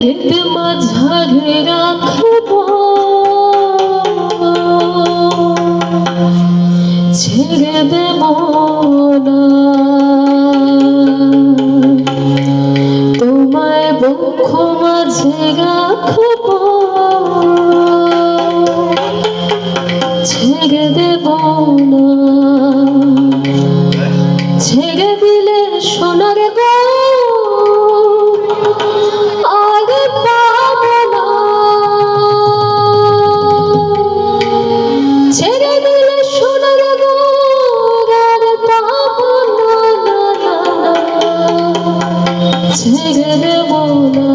মাঝারে রাখব ছেড়ে দেব না তোমায় বক্ষ মাঝে রাখব ছেড়ে দেব না ছেড়ে দিলে সোনার গো ছেড়ে দেব না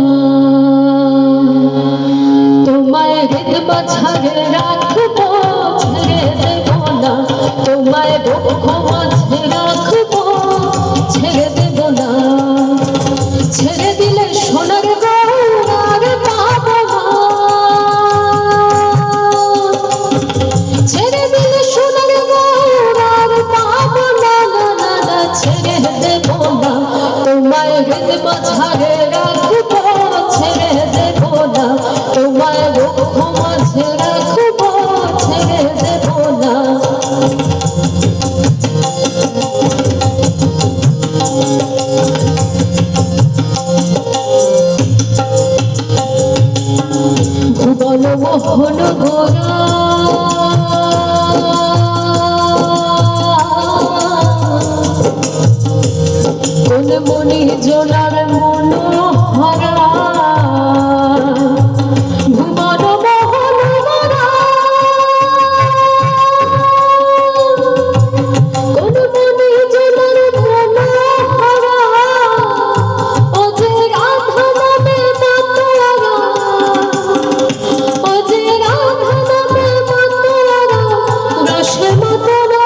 তোমায় হৃদ মাঝে রাখব ছেড়ে দেব না তোমায় বক্ষ মাঝে রাখব ছেড়ে দেব না ছেড়ে দিলে সোনার গৌর আর পাব না ছেড়ে দিলে সোনার গৌর আর পাব না ছেড়ে দেব না তোমায় হৃদ মাঝে রাখব ছেড়ে দেব না তোমায় বক্ষ মাঝে রাখব ছেড়ে দেব না ভুবন মোহন গোরা কোন মনি জোনার মন হারা ভুবন মোহন গোরা কোন মনি জোনার মন হারা ও যে রাধা নামে মাতোয়ারা ও যে রাধা নামে মাতোয়ারা রসে মাতোয়ারা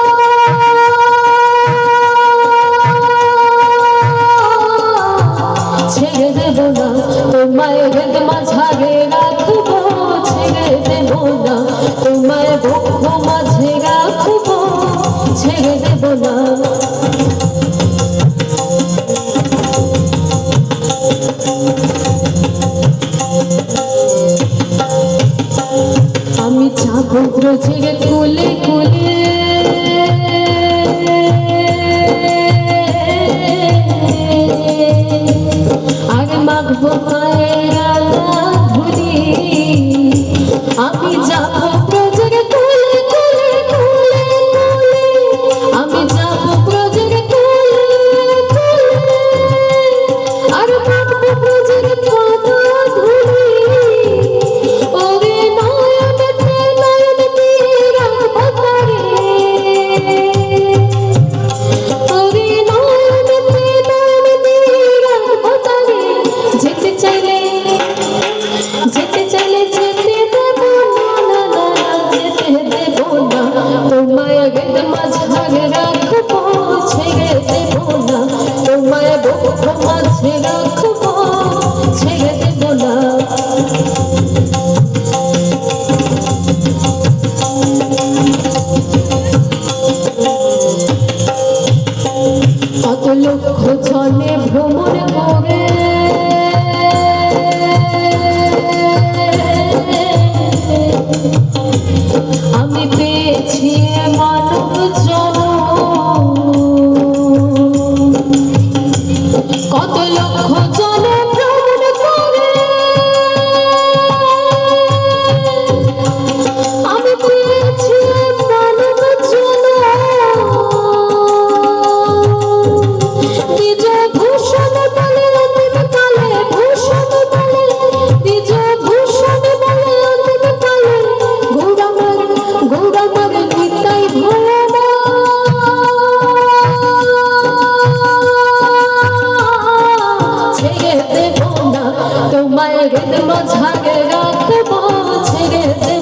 ছেড়ে দেব না তোমায় হৃদ মাঝে রাখব ছেড়ে দেব না তোমায় বক্ষ মাঝে রাখব ছেড়ে দেব না আমি যাব ব্রজের কুলে কুলে আগে মাখবো পায়ের ধুলি আমি যাব ব্রজের কুলে কুলে কুলে কুলে আমি যাব ব্রজের কুলে কুলে আর মাখবো ব্রজের পদ ধুলি ওরে নয়নতে নয়নতে রাখবো তারে ওরে নয়নতে নয়নতে রাখবো তারে যেতে চাইলে যেতে দেব না যেতে দেব না তোমায় হৃদ মাঝে রাখব ছেড়ে দেব না তোমায় বক্ষ মাঝে রাখব ছেড়ে দেব না কত লক্ষ জনে ভ্রমণ করে আমি পেয়েছি মানব জনম কত লক্ষ জনে ভ্রমণ করে আমি পেয়েছি মানব জনম দ্বিজ ভূষণ বলে অন্তিম কালে ভূষণ বলে দ্বিজ ভূষণ বলে অন্তিম কালে গৌরামার গীতাই ভোলা ছেড়ে দেব না তোমায় হৃদ মাঝে রাখব ছেড়ে দেব